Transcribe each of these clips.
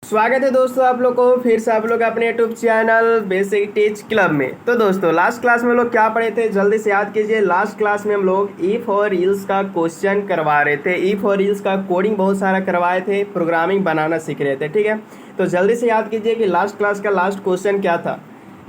स्वागत है दोस्तों आप लोग को फिर से आप लोग अपने YouTube channel basic teach club में। तो दोस्तों लास्ट क्लास में हम लोग क्या पढ़े थे, जल्दी से याद कीजिए। लास्ट क्लास में हम लोग इफ और इल्स का क्वेश्चन करवा रहे थे, इफ और इल्स का कोडिंग बहुत सारा करवाए थे, प्रोग्रामिंग बनाना सीख रहे थे। ठीक है, तो जल्दी से याद कीजिए कि लास्ट क्लास का लास्ट क्वेश्चन क्या था।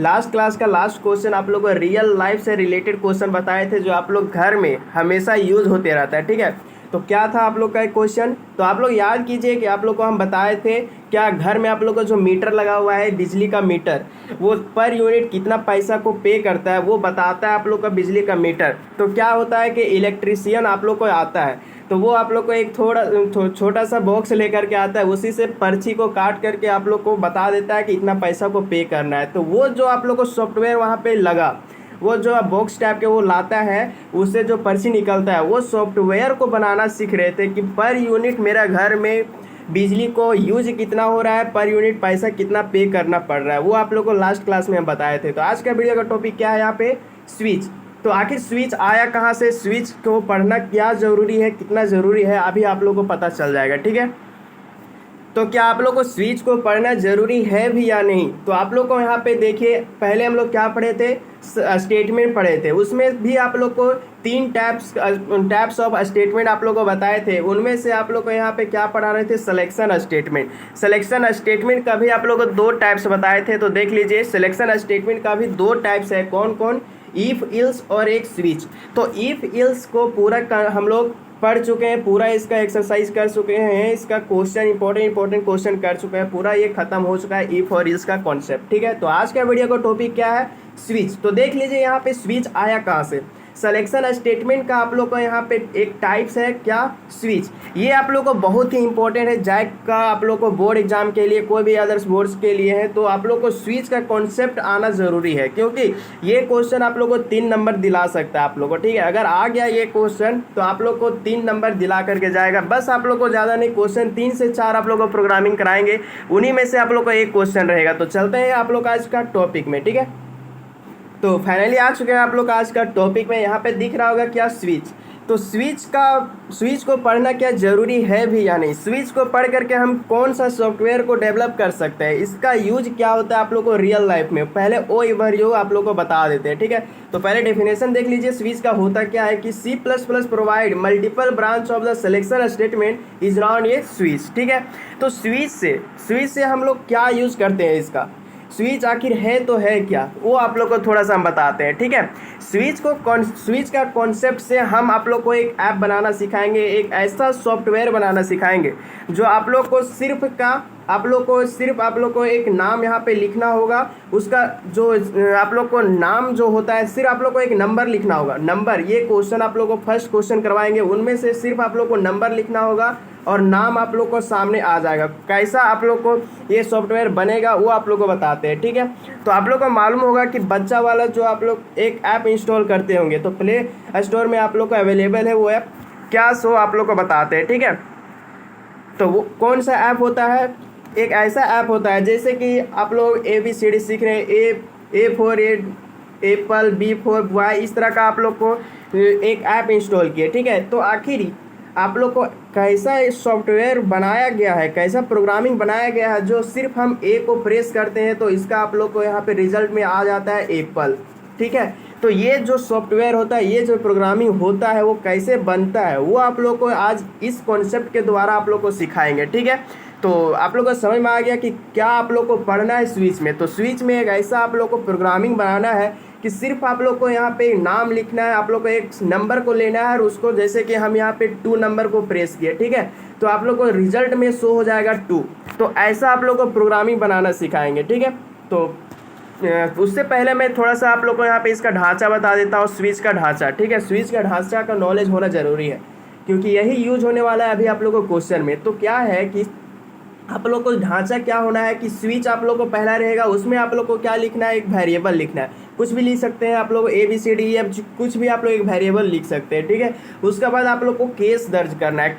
लास्ट क्लास का लास्ट क्वेश्चन आप लोग को रियल लाइफ से रिलेटेड क्वेश्चन बताए थे, जो आप लोग घर में हमेशा यूज होते रहता है। ठीक है, तो क्या था आप लोग का एक क्वेश्चन, तो आप लोग याद कीजिए कि आप लोग को हम बताए थे क्या घर में आप लोग का जो मीटर लगा हुआ है बिजली का मीटर, वो पर यूनिट कितना पैसा को पे करता है वो बताता है आप लोग का बिजली का मीटर। तो क्या होता है कि इलेक्ट्रीशियन आप लोग को आता है, तो वो आप लोग को एक छोटा सा बॉक्स लेकर के आता है, उसी से पर्ची को काट करके आप लोग को बता देता है कि इतना पैसा को पे करना है। तो वो जो आप लोग को सॉफ्टवेयर वहाँ पे लगा, वो जो बॉक्स टाइप के वो लाता है, उससे जो पर्ची निकलता है, वो सॉफ्टवेयर को बनाना सीख रहे थे कि पर यूनिट मेरा घर में बिजली को यूज कितना हो रहा है, पर यूनिट पैसा कितना पे करना पड़ रहा है, वो आप लोग को लास्ट क्लास में हम बताए थे। तो आज का वीडियो का टॉपिक क्या है यहाँ पे, स्विच। तो आखिर स्विच आया कहाँ से, स्विच को पढ़ना क्या ज़रूरी है, कितना ज़रूरी है, अभी आप लोग को पता चल जाएगा। ठीक है, तो क्या आप लोग को स्विच को पढ़ना ज़रूरी है भी या नहीं, तो आप लोग को यहाँ पे देखिए, पहले हम लोग क्या पढ़े थे, स्टेटमेंट पढ़े थे। उसमें भी आप लोग को तीन टाइप्स ऑफ स्टेटमेंट आप लोग को बताए थे। उनमें से आप लोग को यहाँ पे क्या पढ़ा रहे थे, सिलेक्शन स्टेटमेंट। सिलेक्शन स्टेटमेंट का भी आप लोग को दो टाइप्स बताए थे, तो देख लीजिए सिलेक्शन स्टेटमेंट का भी दो टाइप्स है, कौन कौन, इफ इल्स और एक स्विच। तो इफ इल्स को पूरा हम लोग पढ़ चुके हैं, पूरा इसका एक्सरसाइज कर चुके हैं, इसका क्वेश्चन इंपॉर्टेंट क्वेश्चन कर चुके हैं, पूरा ये खत्म हो चुका है इफ और इल्स का कॉन्सेप्ट। ठीक है, तो आज का वीडियो का टॉपिक क्या है, स्विच। तो देख लीजिए यहाँ पे स्विच आया कहाँ से। सिलेक्शन स्टेटमेंट का आप लोग को यहाँ पे एक टाइप्स है क्या, स्विच। ये आप लोग को बहुत ही इंपॉर्टेंट है, जैक का आप लोग को बोर्ड एग्जाम के लिए, कोई भी अदर्स बोर्ड्स के लिए है, तो आप लोग को स्विच का कॉन्सेप्ट आना ज़रूरी है, क्योंकि ये क्वेश्चन आप लोग को 3 नंबर दिला सकता है आप लोग को। ठीक है, अगर आ गया ये क्वेश्चन तो आप लोग को 3 नंबर दिला करके जाएगा। बस आप लोग को ज़्यादा नहीं, क्वेश्चन 3 से 4 आप लोग को प्रोग्रामिंग कराएंगे, उन्हीं में से आप लोग को एक क्वेश्चन रहेगा। तो चलते हैं आप लोग आज का टॉपिक में। ठीक है, तो फाइनली आ चुके हैं आप लोग आज का टॉपिक में। यहाँ पे दिख रहा होगा क्या, स्विच। तो स्विच को पढ़ना क्या ज़रूरी है भी या नहीं, स्विच को पढ़ करके हम कौन सा सॉफ्टवेयर को डेवलप कर सकते हैं, इसका यूज क्या होता है आप लोग को रियल लाइफ में, पहले ओ ओवरव्यू आप लोग को बता देते हैं। ठीक है, तो पहले डेफिनेशन देख लीजिए स्विच का होता क्या है कि C++ provide multiple branch of the selection statement is non A switch. ठीक है, तो स्विच से हम लोग क्या यूज करते हैं, इसका स्विच आखिर है तो है क्या, वो आप लोग को थोड़ा सा हम बताते हैं। ठीक है, स्विच का कॉन्सेप्ट से हम आप लोग को एक ऐप बनाना सिखाएंगे, एक ऐसा सॉफ्टवेयर बनाना सिखाएंगे जो आप लोग को सिर्फ आप लोग को एक नाम यहाँ पे लिखना होगा, उसका जो आप लोग को नाम जो होता है, सिर्फ आप लोग को एक नंबर लिखना होगा, नंबर। ये क्वेश्चन आप लोग को फर्स्ट क्वेश्चन करवाएंगे, उनमें से सिर्फ आप लोग को नंबर लिखना होगा और नाम आप लोग को सामने आ जाएगा। कैसा आप लोग को ये सॉफ्टवेयर बनेगा वो आप लोग को बताते हैं। ठीक है, तो आप लोग को मालूम होगा कि बच्चा वाला जो आप लोग एक ऐप इंस्टॉल करते होंगे, तो प्ले स्टोर में आप लोग को अवेलेबल है वो ऐप, क्या सो आप लोग को बताते हैं। ठीक है, तो वो कौन सा ऐप होता है, एक ऐसा ऐप होता है जैसे कि आप लोग ABCD सीख रहे हैं, A for Apple, B for boy, इस तरह का आप लोग को एक ऐप इंस्टॉल किए। ठीक है, तो आखिर आप लोग को कैसा सॉफ्टवेयर बनाया गया है, कैसा प्रोग्रामिंग बनाया गया है, जो सिर्फ हम ए को प्रेस करते हैं तो इसका आप लोग को यहाँ पे रिजल्ट में आ जाता है एप्पल। ठीक है, तो ये जो सॉफ्टवेयर होता है, ये जो प्रोग्रामिंग होता है, वो कैसे बनता है, वो आप लोग को आज इस कॉन्सेप्ट के द्वारा आप लोग को सिखाएंगे। ठीक है, तो आप लोग को समझ में आ गया कि क्या आप लोग को पढ़ना है स्विच में। तो स्विच में एक ऐसा आप लोग को प्रोग्रामिंग बनाना है कि सिर्फ आप लोग को यहाँ पे नाम लिखना है, आप लोग को एक नंबर को लेना है और उसको, जैसे कि हम यहाँ पे 2 नंबर को प्रेस किए, ठीक है, तो आप लोग को रिजल्ट में शो हो जाएगा 2। तो ऐसा आप लोग को प्रोग्रामिंग बनाना सिखाएंगे। ठीक है, तो उससे पहले मैं थोड़ा सा आप लोग को यहाँ पे इसका ढांचा बता देता हूँ, स्विच का ढांचा। ठीक है, स्विच का ढांचा का नॉलेज होना ज़रूरी है, क्योंकि यही यूज होने वाला है अभी आप लोग को क्वेश्चन में। तो क्या है कि आप लोग को ढांचा क्या होना है कि स्विच आप लोग को पहला रहेगा, उसमें आप लोग को क्या लिखना है, एक वेरिएबल लिखना है, कुछ भी लिख सकते हैं आप लोग, ABCD कुछ भी आप लोग एक वेरिएबल लिख सकते हैं। ठीक है, उसके बाद आप लोग को केस दर्ज करना है।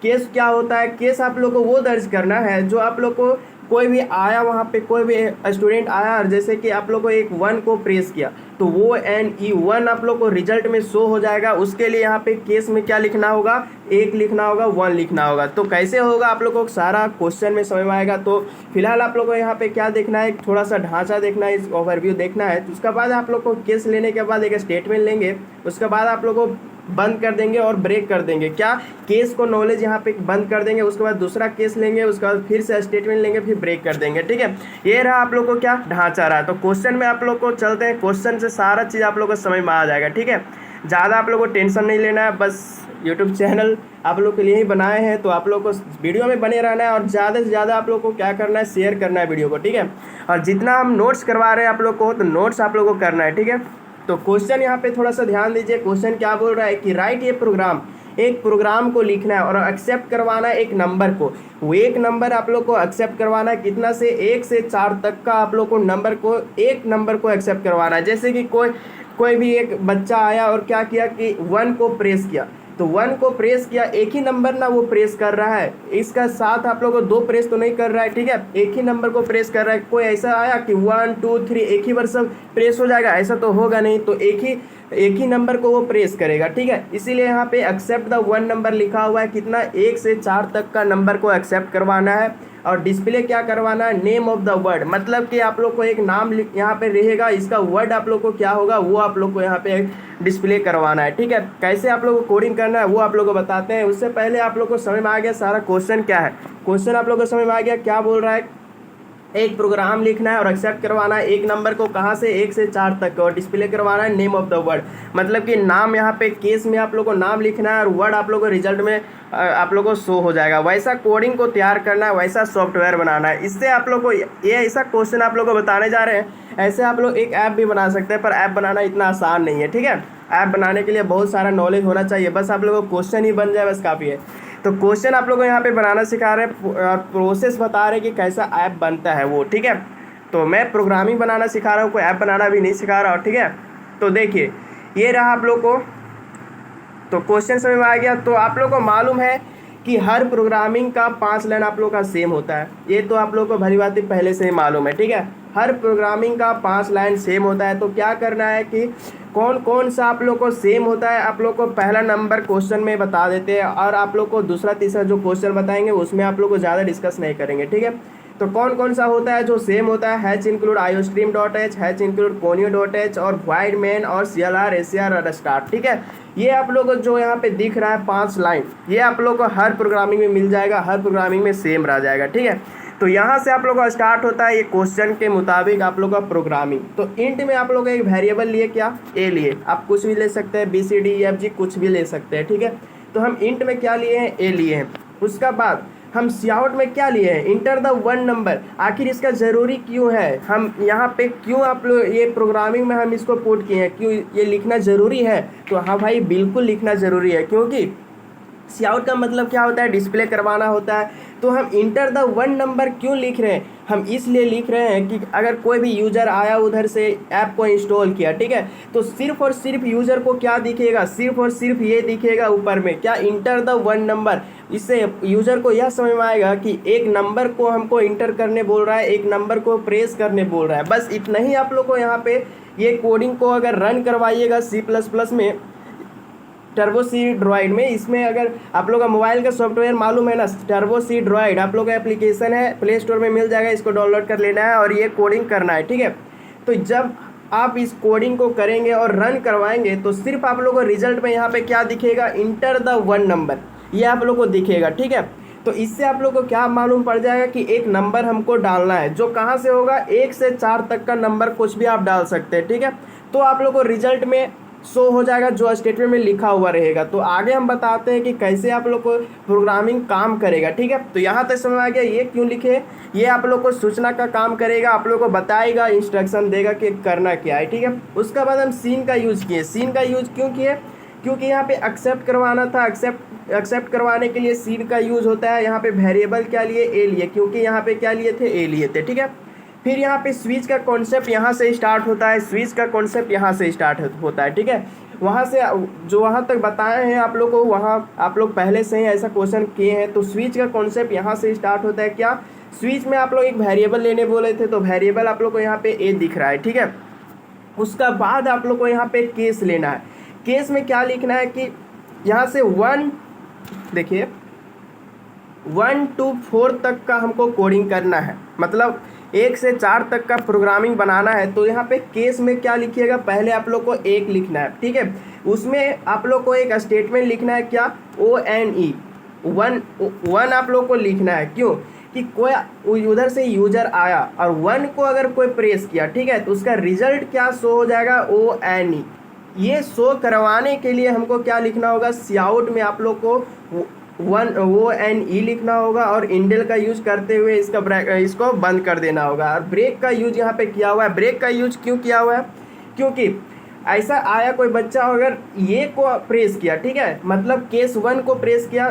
केस क्या होता है, केस आप लोग को वो दर्ज करना है जो आप लोग को कोई भी आया वहाँ पे, कोई भी स्टूडेंट आया और जैसे कि आप लोग को एक 1 को प्रेस किया तो वो NE1 आप लोग को रिजल्ट में शो हो जाएगा। उसके लिए यहाँ पे केस में क्या लिखना होगा, 1 लिखना होगा, 1 लिखना होगा। तो कैसे होगा आप लोग को सारा क्वेश्चन में समझ में आएगा। तो फिलहाल आप लोग को यहाँ पे क्या देखना है, थोड़ा सा ढांचा देखना है, इस ओवरव्यू देखना है। तो उसके बाद आप लोग को केस लेने के बाद एक स्टेटमेंट लेंगे, उसके बाद आप लोग को बंद कर देंगे और ब्रेक कर देंगे। क्या, केस को नॉलेज यहाँ पे बंद कर देंगे, उसके बाद दूसरा केस लेंगे, उसके बाद फिर से स्टेटमेंट लेंगे, फिर ब्रेक कर देंगे। ठीक है, ये रहा आप लोग को क्या ढांचा रहा। तो क्वेश्चन में आप लोग को चलते हैं, क्वेश्चन से सारा चीज़ आप लोग को समझ में आ जाएगा। ठीक है, ज़्यादा आप लोग को टेंशन नहीं लेना है, बस यूट्यूब चैनल आप लोग के लिए ही बनाए हैं, तो आप लोग को वीडियो में बने रहना है और ज़्यादा से ज़्यादा आप लोग को क्या करना है, शेयर करना है वीडियो को। ठीक है, और जितना हम नोट्स करवा रहे हैं आप लोग को, तो नोट्स आप लोग को करना है। ठीक है, तो क्वेश्चन यहाँ पे थोड़ा सा ध्यान दीजिए। क्वेश्चन क्या बोल रहा है कि राइट ए प्रोग्राम, एक प्रोग्राम को लिखना है और एक्सेप्ट करवाना है एक नंबर को। वो एक नंबर आप लोग को एक्सेप्ट करवाना है कितना से, 1 से 4 तक का आप लोग को नंबर को, एक नंबर को एक्सेप्ट करवाना है। जैसे कि कोई भी एक बच्चा आया और क्या किया कि 1 को प्रेस किया, तो 1 को प्रेस किया, एक ही नंबर ना वो प्रेस कर रहा है, इसका साथ आप लोगों को 2 प्रेस तो नहीं कर रहा है। ठीक है, एक ही नंबर को प्रेस कर रहा है। कोई ऐसा आया कि 1 2 3 एक ही बार सब प्रेस हो जाएगा, ऐसा तो होगा नहीं, तो एक ही नंबर को वो प्रेस करेगा। ठीक है, इसीलिए यहाँ पे एक्सेप्ट द 1 नंबर लिखा हुआ है, कितना, 1 से 4 तक का नंबर को एक्सेप्ट करवाना है। और डिस्प्ले क्या करवाना है, नेम ऑफ द वर्ड, मतलब कि आप लोग को एक नाम यहाँ पे रहेगा, इसका वर्ड आप लोग को क्या होगा वो आप लोग को यहाँ पे डिस्प्ले करवाना है। ठीक है, कैसे आप लोग को कोडिंग करना है वो आप लोग को बताते हैं। उससे पहले आप लोग को समझ में आ गया सारा क्वेश्चन क्या है। क्वेश्चन आप लोग को समझ में आ गया क्या बोल रहा है, एक प्रोग्राम लिखना है और एक्सेप्ट करवाना है एक नंबर को, कहाँ से, 1 से 4 तक, और डिस्प्ले करवाना है नेम ऑफ द वर्ड, मतलब कि नाम, यहाँ पे केस में आप लोग को नाम लिखना है और वर्ड आप लोग को रिजल्ट में आप लोग को शो हो जाएगा। वैसा कोडिंग को तैयार करना है, वैसा सॉफ्टवेयर बनाना है। इससे आप लोग को ये ऐसा क्वेश्चन आप लोग को बताने जा रहे हैं। ऐसे आप लोग एक ऐप भी बना सकते हैं, पर ऐप बनाना इतना आसान नहीं है। ठीक है, ऐप बनाने के लिए बहुत सारा नॉलेज होना चाहिए, बस आप लोगों को क्वेश्चन ही बन जाए बस काफ़ी है। तो क्वेश्चन आप लोगों को यहाँ पे बनाना सिखा रहे हैं, प्रोसेस बता रहे हैं कि कैसा ऐप बनता है वो। ठीक है, तो मैं प्रोग्रामिंग बनाना सिखा रहा हूँ, कोई ऐप बनाना भी नहीं सिखा रहा हूँ। ठीक है, तो देखिए ये रहा आप लोग को, तो क्वेश्चन समझ में आ गया। तो आप लोग को मालूम है कि हर प्रोग्रामिंग का 5 लाइन आप लोग का सेम होता है, ये तो आप लोग को भली बात पहले से ही मालूम है। ठीक है, हर प्रोग्रामिंग का 5 लाइन सेम होता है। तो क्या करना है कि कौन कौन सा आप लोग को सेम होता है, आप लोग को पहला नंबर क्वेश्चन में बता देते हैं, और आप लोग को दूसरा तीसरा जो क्वेश्चन बताएंगे उसमें आप लोग को ज़्यादा डिस्कस नहीं करेंगे। ठीक है, तो कौन कौन सा होता है जो सेम होता है, hatch include iostream.h, hatch include conio.h और void main और clr scr और स्टार्ट। ठीक है, ये आप लोग को जो यहाँ पे दिख रहा है 5 लाइन, ये आप लोग को हर प्रोग्रामिंग में मिल जाएगा, हर प्रोग्रामिंग में सेम रह जाएगा। ठीक है, तो यहाँ से आप लोग का स्टार्ट होता है ये क्वेश्चन के मुताबिक आप लोग का प्रोग्रामिंग। तो इंट में आप लोग एक वेरिएबल लिए, क्या, ए लिए, आप कुछ भी ले सकते हैं, BCDEFG कुछ भी ले सकते हैं। ठीक है, तो हम इंट में क्या लिए हैं, ए लिए हैं। उसका बाद हम सीआउट में क्या लिए हैं, इंटर द 1 नंबर। आखिर इसका ज़रूरी क्यों है, हम यहाँ पे क्यों आप लोग ये प्रोग्रामिंग में हम इसको पुट किए हैं, क्यों ये लिखना ज़रूरी है। तो हाँ भाई बिल्कुल लिखना ज़रूरी है, क्योंकि सीआउट का मतलब क्या होता है, डिस्प्ले करवाना होता है। तो हम इंटर द 1 नंबर क्यों लिख रहे हैं, हम इसलिए लिख रहे हैं कि अगर कोई भी यूज़र आया उधर से ऐप को इंस्टॉल किया, ठीक है, तो सिर्फ और सिर्फ यूज़र को क्या दिखेगा, सिर्फ और सिर्फ ये दिखेगा ऊपर में, क्या, इंटर द 1 नंबर। इससे यूज़र को यह समझ में आएगा कि एक नंबर को हमको इंटर करने बोल रहा है, एक नंबर को प्रेस करने बोल रहा है। बस इतना ही आप लोग को यहाँ पे ये कोडिंग को अगर रन करवाइएगा C++ में, टर्बो सी ड्रॉइड में, इसमें अगर आप लोग का मोबाइल का सॉफ्टवेयर मालूम है ना, टर्बो सी ड्रॉइड आप लोग का एप्लीकेशन है, प्ले स्टोर में मिल जाएगा, इसको डाउनलोड कर लेना है और ये कोडिंग करना है। ठीक है, तो जब आप इस कोडिंग को करेंगे और रन करवाएंगे तो सिर्फ आप लोग को रिजल्ट में यहाँ पे क्या दिखेगा, इंटर द 1 नंबर, ये आप लोग को दिखेगा। ठीक है, तो इससे आप लोग को क्या मालूम पड़ जाएगा कि एक नंबर हमको डालना है, जो कहाँ से होगा, 1 से 4 तक का नंबर कुछ भी आप डाल सकते हैं। ठीक है, तो आप लोग को रिजल्ट में शो हो जाएगा जो स्टेटमेंट में लिखा हुआ रहेगा। तो आगे हम बताते हैं कि कैसे आप लोग को प्रोग्रामिंग काम करेगा। ठीक है, तो यहाँ तक समझ आ गया ये क्यों लिखे, ये आप लोग को सूचना का काम करेगा, आप लोग को बताएगा, इंस्ट्रक्शन देगा कि करना क्या है। ठीक है, उसके बाद हम सीन का यूज़ किए। सीन का यूज़ क्यों किए, क्योंकि यहाँ पे एक्सेप्ट करवाना था, एक्सेप्ट करवाने के लिए सीन का यूज़ होता है। यहाँ पे वेरिएबल क्या लिए, ए लिए, क्योंकि यहाँ पे क्या लिए थे, ए लिए थे। ठीक है, फिर यहाँ पे स्विच का कॉन्सेप्ट यहाँ से स्टार्ट होता है, स्विच का कॉन्सेप्ट यहाँ से स्टार्ट होता है। ठीक है, वहाँ से जो वहाँ तक बताए हैं आप लोग को, वहाँ आप लोग पहले से ही ऐसा क्वेश्चन किए हैं। तो स्विच का कॉन्सेप्ट यहाँ से स्टार्ट होता है, क्या, स्विच में आप लोग एक वेरिएबल लेने बोले थे, तो वेरिएबल आप लोग को यहाँ पे ए दिख रहा है, ठीक है। उसका बाद आप लोग को यहाँ पे केस लेना है। केस में क्या लिखना है कि यहाँ से 1, देखिए 1 to 4 तक का हमको कोडिंग करना है, मतलब 1 से 4 तक का प्रोग्रामिंग बनाना है। तो यहाँ पे केस में क्या लिखिएगा, पहले आप लोग को 1 लिखना है, ठीक है। उसमें आप लोग को एक स्टेटमेंट लिखना है, क्या, ONE, 1 आप लोग को लिखना है। क्यों कि कोई उधर से यूजर आया और 1 को अगर कोई प्रेस किया, ठीक है, तो उसका रिजल्ट क्या शो हो जाएगा, ONE। ये शो करवाने के लिए हमको क्या लिखना होगा, Cout में आप लोग को 1 ONE लिखना होगा और इंडेल का यूज करते हुए इसको बंद कर देना होगा। और ब्रेक का यूज यहाँ पे किया हुआ है। ब्रेक का यूज क्यों किया हुआ है, क्योंकि ऐसा आया कोई बच्चा अगर ये को प्रेस किया, ठीक है, मतलब केस 1 को प्रेस किया,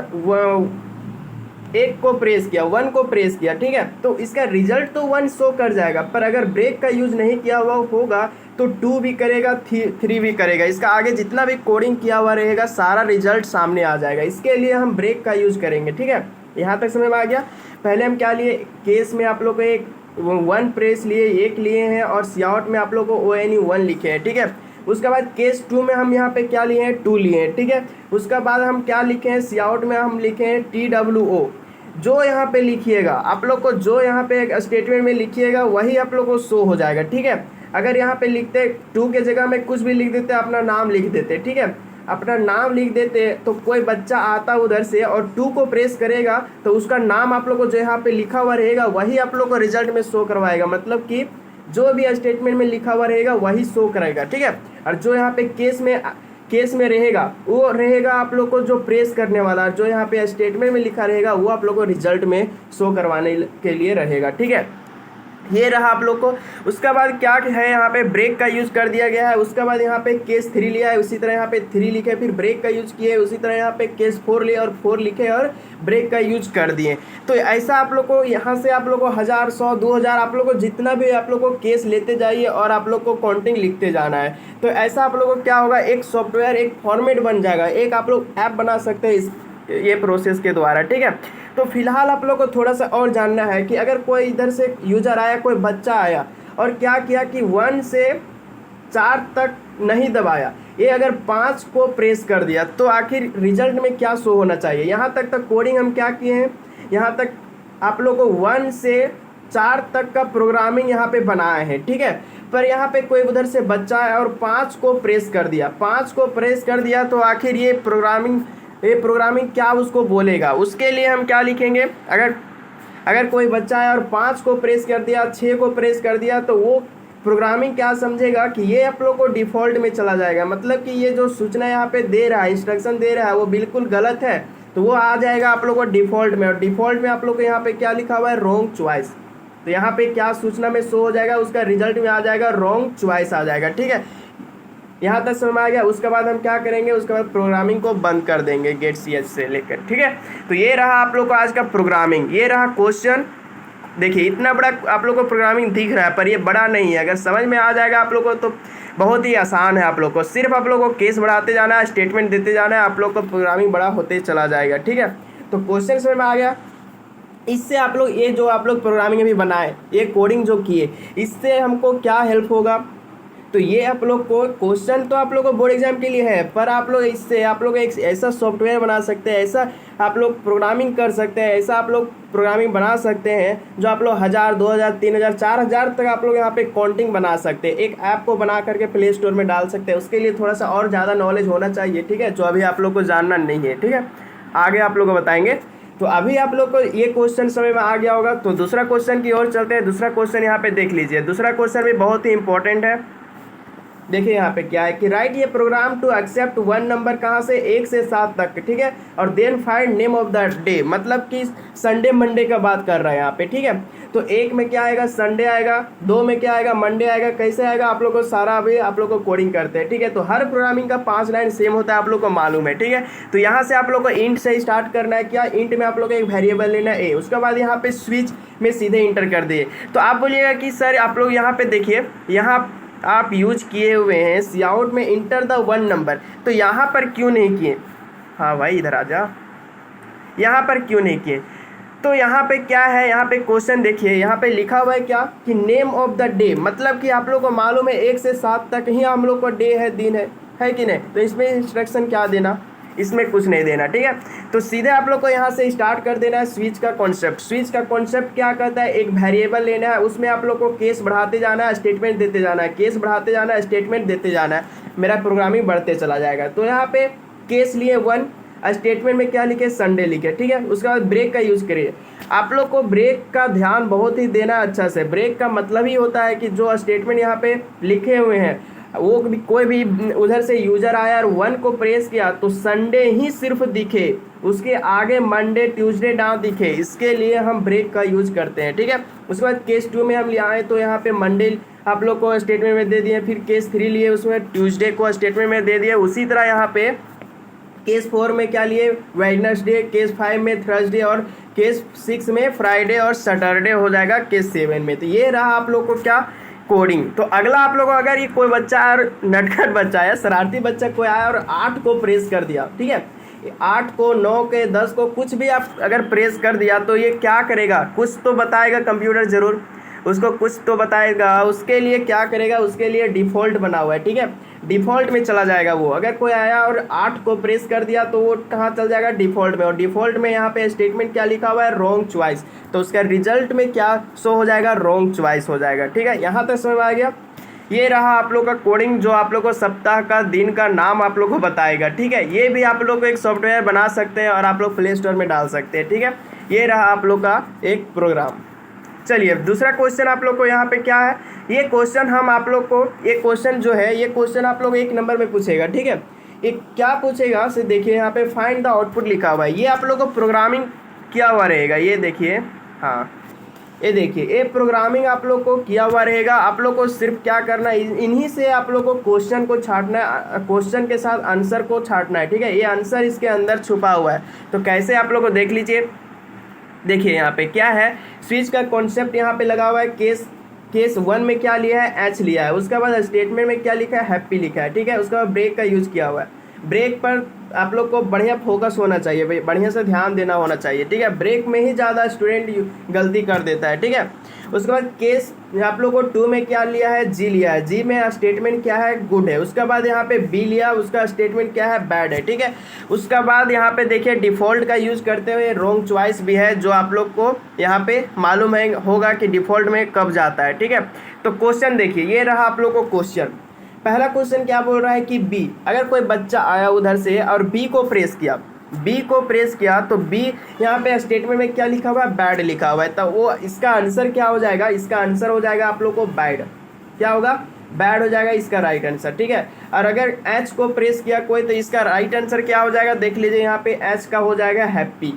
1 को प्रेस किया, 1 को प्रेस किया, ठीक है, तो इसका रिजल्ट तो 1 शो कर जाएगा। पर अगर ब्रेक का यूज नहीं किया हुआ होगा तो 2 भी करेगा, 3 भी करेगा। इसका आगे जितना भी कोडिंग किया हुआ रहेगा सारा रिजल्ट सामने आ जाएगा। इसके लिए हम ब्रेक का यूज करेंगे, ठीक है। यहाँ तक समझ में आ गया। पहले हम क्या लिए, केस में आप लोग को एक 1 प्रेस लिए, 1 लिए हैं, और Cout में आप लोग को ONE 1 लिखे हैं, ठीक है। उसके बाद केस 2 में हम यहाँ पे क्या लिए हैं, 2 लिए हैं, ठीक है। उसके बाद हम क्या लिखे हैं, Cout में हम लिखे हैं TWO। जो यहाँ पे लिखिएगा आप लोग को, जो यहाँ पे एक स्टेटमेंट में लिखिएगा वही आप लोग को शो हो जाएगा, ठीक है। अगर यहाँ पे लिखते 2 के जगह में कुछ भी लिख देते, अपना नाम लिख देते, ठीक है, अपना नाम लिख देते, तो कोई बच्चा आता उधर से और 2 को प्रेस करेगा तो उसका नाम आप लोग को जो यहाँ पे लिखा हुआ रहेगा वही आप लोग को रिजल्ट में शो करवाएगा। मतलब कि जो भी स्टेटमेंट में लिखा हुआ रहेगा वही शो करेगा, ठीक है। और जो यहाँ पे केस में रहेगा वो रहेगा आप लोग को जो प्रेस करने वाला, जो यहाँ पे स्टेटमेंट में लिखा रहेगा वो आप लोग को रिजल्ट में शो करवाने के लिए रहेगा, ठीक है। ये रहा आप लोग को। उसके बाद क्या है, यहाँ पे ब्रेक का यूज कर दिया गया है। उसके बाद यहाँ पे केस 3 लिया है, उसी तरह यहाँ पे 3 लिखे, फिर ब्रेक का यूज किए, उसी तरह यहाँ पे केस 4 लिए और 4 लिखे और ब्रेक का यूज कर दिए। तो ऐसा आप लोग को यहाँ से आप लोग को 1000, 100, 2000 आप लोग को जितना भी आप लोग को केस लेते जाइए और आप लोग को काउंटिंग लिखते जाना है। तो ऐसा आप लोग को क्या होगा, एक सॉफ्टवेयर, एक फॉर्मेट बन जाएगा, एक आप लोग ऐप बना सकते हैं ये प्रोसेस के द्वारा, ठीक है। तो फिलहाल आप लोग को थोड़ा सा और जानना है कि अगर कोई इधर से यूजर आया, कोई बच्चा आया और क्या किया कि 1 से 4 तक नहीं दबाया, ये अगर 5 को प्रेस कर दिया, तो आखिर रिजल्ट में क्या शो होना चाहिए। यहाँ तक कोडिंग हम क्या किए हैं, यहाँ तक आप लोग को 1 से 4 तक का प्रोग्रामिंग यहाँ पे बनाए हैं, ठीक है। पर यहाँ पे कोई उधर से बच्चा आया और 5 को प्रेस कर दिया, 5 को प्रेस कर दिया, तो आखिर ये प्रोग्रामिंग क्या उसको बोलेगा। उसके लिए हम क्या लिखेंगे, अगर कोई बच्चा है और 5 को प्रेस कर दिया, 6 को प्रेस कर दिया, तो वो प्रोग्रामिंग क्या समझेगा कि ये आप लोग को डिफ़ॉल्ट में चला जाएगा। मतलब कि ये जो सूचना यहाँ पे दे रहा है, इंस्ट्रक्शन दे रहा है, वो बिल्कुल गलत है, तो वो आ जाएगा आप लोग को डिफ़ॉल्ट में। और डिफ़ॉल्ट में आप लोग को यहाँ पे क्या लिखा हुआ है, रॉन्ग चॉइस। तो यहाँ पे क्या सूचना में शो हो जाएगा, उसका रिजल्ट में आ जाएगा रॉन्ग चॉइस आ जाएगा, ठीक है। यहाँ तक समझ में आ गया। उसके बाद हम क्या करेंगे, उसके बाद प्रोग्रामिंग को बंद कर देंगे गेट ch से लेकर, ठीक है। तो ये रहा आप लोग को आज का प्रोग्रामिंग, ये रहा क्वेश्चन। देखिए इतना बड़ा आप लोग को प्रोग्रामिंग दिख रहा है, पर ये बड़ा नहीं है। अगर समझ में आ जाएगा आप लोग को तो बहुत ही आसान है। आप लोग को सिर्फ आप लोग को केस बढ़ाते जाना है, स्टेटमेंट देते जाना है, आप लोग को प्रोग्रामिंग बड़ा होते चला जाएगा, ठीक है। तो क्वेश्चन समझ में आ गया। इससे आप लोग ये जो आप लोग प्रोग्रामिंग अभी बनाए, ये कोडिंग जो किए, इससे हमको क्या हेल्प होगा। तो ये आप लोग को क्वेश्चन तो आप लोग को बोर्ड एग्जाम के लिए है, पर आप लोग इससे आप लोग एक ऐसा सॉफ्टवेयर बना सकते हैं, ऐसा आप लोग प्रोग्रामिंग कर सकते हैं, ऐसा आप लोग प्रोग्रामिंग बना सकते हैं जो आप लोग 1000, 2000, 3000, 4000 तक आप लोग यहाँ पे काउंटिंग बना सकते हैं। एक ऐप को बना करके प्ले स्टोर में डाल सकते हैं। उसके लिए थोड़ा सा और ज़्यादा नॉलेज होना चाहिए, ठीक है, जो अभी आप लोग को जानना नहीं है, ठीक है। आगे आप लोग को बताएंगे। तो अभी आप लोग को ये क्वेश्चन समझ में आ गया होगा। तो दूसरा क्वेश्चन की ओर चलते हैं। दूसरा क्वेश्चन यहाँ पे देख लीजिए। दूसरा क्वेश्चन भी बहुत ही इंपॉर्टेंट है। देखिए यहाँ पे क्या है कि राइट ये प्रोग्राम टू एक्सेप्ट 1 नंबर कहाँ से, 1 से 7 तक, ठीक है। और then find name of the day, मतलब कि संडे मंडे का बात कर रहा है यहाँ पे, ठीक है। तो 1 में क्या आएगा, संडे आएगा, 2 में क्या आएगा, मंडे आएगा। कैसे आएगा आप लोग को सारा अभी आप लोग को कोडिंग करते हैं, ठीक है। तो हर प्रोग्रामिंग का 5 लाइन सेम होता है, आप लोग को मालूम है, ठीक है। तो यहाँ से आप लोग को इंट से स्टार्ट करना है। क्या, इंट में आप लोग को एक वेरिएबल लेना है ए, उसके बाद यहाँ पे स्विच में सीधे इंटर कर दिए। तो आप बोलिएगा कि सर आप लोग यहाँ पे देखिए, यहाँ आप यूज किए हुए हैं Cout में इंटर द 1 नंबर, तो यहाँ पर क्यों नहीं किए। हाँ भाई इधर आ जा, यहाँ पर क्यों नहीं किए। तो यहाँ पे क्या है, यहाँ पे क्वेश्चन देखिए, यहाँ पे लिखा हुआ है क्या कि नेम ऑफ द डे, मतलब कि आप लोग को मालूम है 1 से 7 तक ही हम लोग को डे है, दिन है कि नहीं। तो इसमें इंस्ट्रक्शन क्या देना, इसमें कुछ नहीं देना, ठीक है। तो सीधे आप लोग को यहाँ से स्टार्ट कर देना है स्विच का कॉन्सेप्ट। स्विच का कॉन्सेप्ट क्या कहता है, एक वेरिएबल लेना है, उसमें आप लोग को केस बढ़ाते जाना है, स्टेटमेंट देते जाना है, केस बढ़ाते जाना है, स्टेटमेंट देते जाना है, मेरा प्रोग्रामिंग बढ़ते चला जाएगा। तो यहाँ पे केस लिए 1, स्टेटमेंट में क्या लिखे, संडे लिखे, ठीक है। उसके बाद ब्रेक का यूज़ करिए। आप लोग को ब्रेक का ध्यान बहुत ही देना अच्छा से। ब्रेक का मतलब ही होता है कि जो स्टेटमेंट यहाँ पे लिखे हुए हैं वो भी, कोई भी उधर से यूजर आया और 1 को प्रेस किया तो संडे ही सिर्फ दिखे, उसके आगे मंडे ट्यूसडे ना दिखे, इसके लिए हम ब्रेक का यूज करते हैं, ठीक है। उसके बाद केस 2 में हम ले आए तो यहाँ पे मंडे आप लोग को स्टेटमेंट में दे दिए, फिर केस 3 लिए उसमें ट्यूसडे को स्टेटमेंट में दे दिए। उसी तरह यहाँ पे केस 4 में क्या लिए, वेडनेसडे, केस 5 में थर्सडे और केस 6 में फ्राइडे और सैटरडे हो जाएगा केस 7 में। तो ये रहा आप लोग को क्या, कोडिंग। तो अगला आप लोगों को, अगर ये कोई बच्चा और नटखट बच्चा है, शरारती बच्चा कोई आया और 8 को प्रेस कर दिया, ठीक है, 8 को 9 के 10 को कुछ भी आप अगर प्रेस कर दिया तो ये क्या करेगा, कुछ तो बताएगा कंप्यूटर ज़रूर, उसको कुछ तो बताएगा। उसके लिए क्या करेगा, उसके लिए डिफ़ॉल्ट बना हुआ है, ठीक है, डिफ़ॉल्ट में चला जाएगा वो। अगर कोई आया और 8 को प्रेस कर दिया तो वो कहाँ चल जाएगा, डिफ़ॉल्ट में। और डिफ़ॉल्ट में यहाँ पे स्टेटमेंट क्या लिखा हुआ है, रॉन्ग चॉइस, तो उसका रिजल्ट में क्या शो हो जाएगा, रॉन्ग चॉइस हो जाएगा, ठीक है। यहाँ तक समझ में आ गया। ये रहा आप लोग का कोडिंग, जो आप लोग को सप्ताह का दिन का नाम आप लोग को बताएगा, ठीक है। ये भी आप लोग को एक सॉफ्टवेयर बना सकते हैं और आप लोग प्ले स्टोर में डाल सकते हैं, ठीक है। ये रहा आप लोग का एक प्रोग्राम। चलिए दूसरा क्वेश्चन आप लोग को यहाँ पे क्या है, ये क्वेश्चन हम आप लोग को, ये क्वेश्चन जो है, ये क्वेश्चन आप लोग 1 नंबर में पूछेगा, ठीक है। एक क्या पूछेगा से देखिए, यहाँ पे फाइंड द आउटपुट लिखा हुआ है। ये आप लोग को प्रोग्रामिंग किया हुआ रहेगा, ये देखिए, हाँ ये देखिए, ये प्रोग्रामिंग आप लोग को किया हुआ रहेगा। आप लोग को सिर्फ क्या करना है, इन्हीं से आप लोग को क्वेश्चन को छांटना है, क्वेश्चन के साथ आंसर को छांटना है, ठीक है। ये आंसर इसके अंदर छुपा हुआ है। तो कैसे आप लोग को देख लीजिए, देखिए यहाँ पे क्या है, स्विच का कॉन्सेप्ट यहाँ पे लगा हुआ है। केस 1 में क्या लिया है, एच लिया है। उसके बाद स्टेटमेंट में क्या लिखा है, हैप्पी लिखा है, ठीक है। उसके बाद ब्रेक का यूज़ किया हुआ है। ब्रेक पर आप लोग को बढ़िया फोकस होना चाहिए, बढ़िया से ध्यान देना होना चाहिए, ठीक है। ब्रेक में ही ज़्यादा स्टूडेंट गलती कर देता है, ठीक है। उसके बाद केस आप लोग को 2 में क्या लिया है, जी लिया है। जी में स्टेटमेंट क्या है, गुड है। उसके बाद यहाँ पे बी लिया, उसका स्टेटमेंट क्या है, बैड है, ठीक है। उसके बाद यहाँ पे देखिए डिफ़ॉल्ट का यूज़ करते हुए रॉन्ग चॉइस भी है, जो आप लोग को यहाँ पे मालूम है होगा कि डिफ़ॉल्ट में कब जाता है, ठीक है। तो क्वेश्चन देखिए, ये रहा आप लोग को क्वेश्चन। पहला क्वेश्चन क्या बोल रहा है कि बी, अगर कोई बच्चा आया उधर से और बी को प्रेस किया, बी को प्रेस किया तो बी यहाँ पे स्टेटमेंट में क्या लिखा हुआ है, बैड लिखा हुआ है। तो वो इसका आंसर क्या हो जाएगा, इसका आंसर हो जाएगा आप लोग को बैड, क्या होगा, बैड हो जाएगा इसका राइट आंसर, ठीक है। और अगर एच को प्रेस किया कोई तो इसका राइट आंसर क्या हो जाएगा, देख लीजिए यहाँ पे एच का हो जाएगा हैप्पी।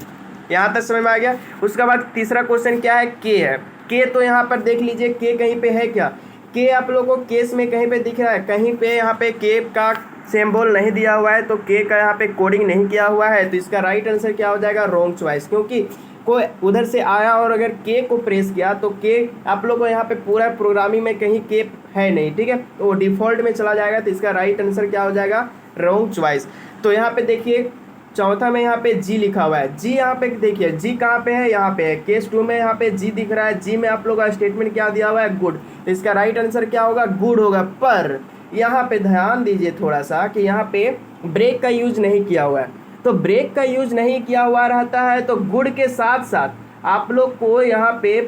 यहाँ तक समझ में आ गया। उसके बाद तीसरा क्वेश्चन क्या है, के है। के तो यहाँ पर देख लीजिए, के कहीं पे है क्या, के आप लोगों को केस में कहीं पे दिख रहा है, कहीं पे यहाँ पे के का सिंबल नहीं दिया हुआ है, तो के का यहाँ पे कोडिंग नहीं किया हुआ है। तो इसका राइट आंसर क्या हो जाएगा, रॉन्ग चॉइस, क्योंकि कोई उधर से आया और अगर के को प्रेस किया तो के आप लोग को यहाँ पे पूरा प्रोग्रामिंग में कहीं के है नहीं, ठीक है, तो वो डिफ़ॉल्ट में चला जाएगा। तो इसका राइट आंसर क्या हो जाएगा, रॉन्ग चॉइस। तो यहाँ पे देखिए चौथा में यहाँ पे जी लिखा हुआ है। जी यहाँ पे देखिए, जी कहाँ पे है, यहाँ पे है। केस 2 में यहाँ पे जी दिख रहा है। जी में आप लोग का स्टेटमेंट क्या दिया हुआ है, गुड। तो इसका राइट आंसर क्या होगा, गुड होगा। पर यहाँ पे ध्यान दीजिए थोड़ा सा कि यहाँ पे ब्रेक का यूज नहीं किया हुआ है। तो ब्रेक का यूज नहीं किया हुआ रहता है तो गुड के साथ साथ आप लोग को यहाँ पे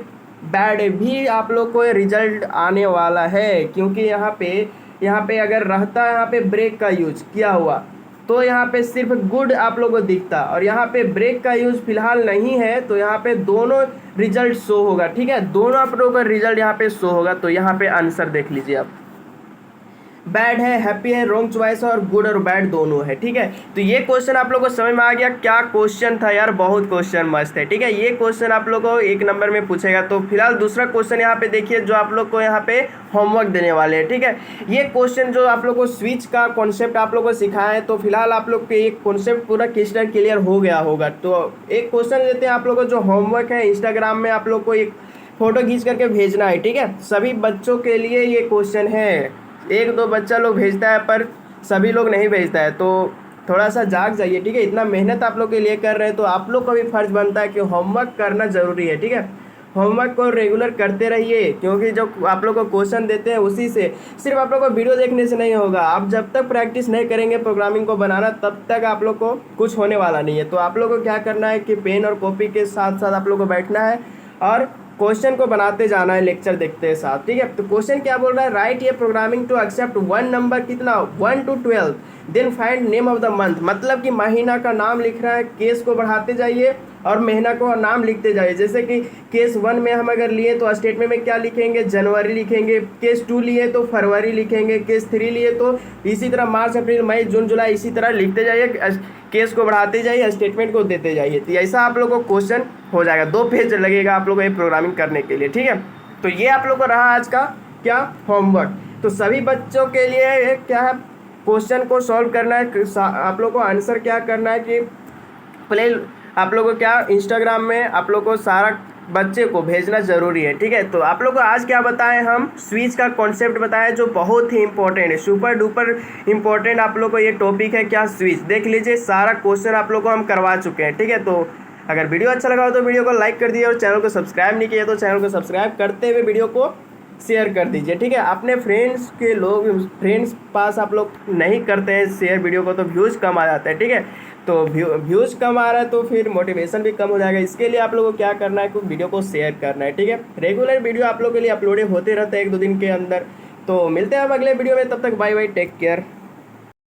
बैड भी आप लोग को रिजल्ट आने वाला है, क्योंकि यहाँ पे अगर रहता है यहाँ पे ब्रेक का यूज किया हुआ तो यहाँ पे सिर्फ गुड आप लोगों को दिखता, और यहाँ पे ब्रेक का यूज फिलहाल नहीं है तो यहाँ पे दोनों रिजल्ट शो होगा, ठीक है, दोनों आप लोगों का रिजल्ट यहाँ पे शो होगा। तो यहाँ पे आंसर देख लीजिए आप, बैड है, हैप्पी है, रॉन्ग चॉइस है और गुड और बैड दोनों है, ठीक है। तो ये क्वेश्चन आप लोगों को समझ में आ गया, क्या क्वेश्चन था यार, बहुत क्वेश्चन मस्त है, ठीक है। ये क्वेश्चन आप लोगों को 1 नंबर में पूछेगा। तो फिलहाल दूसरा क्वेश्चन यहाँ पे देखिए, जो आप लोग को यहाँ पे होमवर्क देने वाले हैं, ठीक है। ये क्वेश्चन जो आप लोग को स्विच का कॉन्सेप्ट आप लोग को सिखाया है, तो फिलहाल आप लोग के एक कॉन्सेप्ट पूरा क्लियर हो गया होगा। तो एक क्वेश्चन देते हैं आप लोग को, जो होमवर्क है इंस्टाग्राम में आप लोग को एक फ़ोटो खींच करके भेजना है, ठीक है। सभी बच्चों के लिए ये क्वेश्चन है, 1-2 बच्चा लोग भेजता है पर सभी लोग नहीं भेजता है। तो थोड़ा सा जाग जाइए, ठीक है। इतना मेहनत आप लोग के लिए कर रहे हैं तो आप लोग का भी फर्ज बनता है कि होमवर्क करना ज़रूरी है, ठीक है। होमवर्क को रेगुलर करते रहिए, क्योंकि जो आप लोग को क्वेश्चन देते हैं उसी से, सिर्फ आप लोग को वीडियो देखने से नहीं होगा। आप जब तक प्रैक्टिस नहीं करेंगे प्रोग्रामिंग को बनाना, तब तक आप लोग को कुछ होने वाला नहीं है। तो आप लोग को क्या करना है कि पेन और कॉपी के साथ साथ आप लोग को बैठना है और क्वेश्चन को बनाते जाना है लेक्चर देखते हैं साथ, ठीक है। तो क्वेश्चन क्या बोल रहा है, राइट ये programming to accept one number, कितना 1 to 12, then find name of the month. मतलब कि महीना का नाम लिख रहा है, केस को बढ़ाते जाइए और महीना को नाम लिखते जाइए। जैसे कि केस 1 में हम अगर लिए तो स्टेटमेंट में क्या लिखेंगे, जनवरी लिखेंगे। केस 2 लिए तो फरवरी लिखेंगे। केस 3 लिए तो इसी तरह मार्च, अप्रैल, मई, जून, जुलाई, इसी तरह लिखते जाइए, केस को बढ़ाते जाइए, स्टेटमेंट को देते जाइए। तो ऐसा आप लोग को क्वेश्चन हो जाएगा। 2 पेज लगेगा आप लोग को ये प्रोग्रामिंग करने के लिए, ठीक है। तो ये आप लोग को रहा आज का क्या, होमवर्क। तो सभी बच्चों के लिए क्या है, क्वेश्चन को सॉल्व करना है। आप लोग को आंसर क्या करना है कि प्ले आप लोग को क्या इंस्टाग्राम में आप लोग को सारा बच्चे को भेजना ज़रूरी है, ठीक है। तो आप लोग को आज क्या बताएं, हम स्विच का कॉन्सेप्ट बताएं जो बहुत ही इंपॉर्टेंट है, सुपर डुपर इंपॉर्टेंट आप लोग को ये टॉपिक है। क्या, स्विच। देख लीजिए सारा क्वेश्चन आप लोग को हम करवा चुके हैं, ठीक है। तो अगर वीडियो अच्छा लगा हो तो वीडियो को लाइक कर दीजिए और चैनल को सब्सक्राइब नहीं किया तो चैनल को सब्सक्राइब करते हुए वीडियो को शेयर कर दीजिए, ठीक है। अपने फ्रेंड्स पास आप लोग नहीं करते हैं शेयर वीडियो को तो व्यूज़ कम आ जाता है, ठीक है। तो व्यूज़ कम आ रहा है तो फिर मोटिवेशन भी कम हो जाएगा। इसके लिए आप लोगों को क्या करना है कि वीडियो को शेयर करना है, ठीक है। रेगुलर वीडियो आप लोग के लिए अपलोडिंग होते रहते हैं 1-2 दिन के अंदर। तो मिलते हैं हम अगले वीडियो में, तब तक बाय बाय, टेक केयर।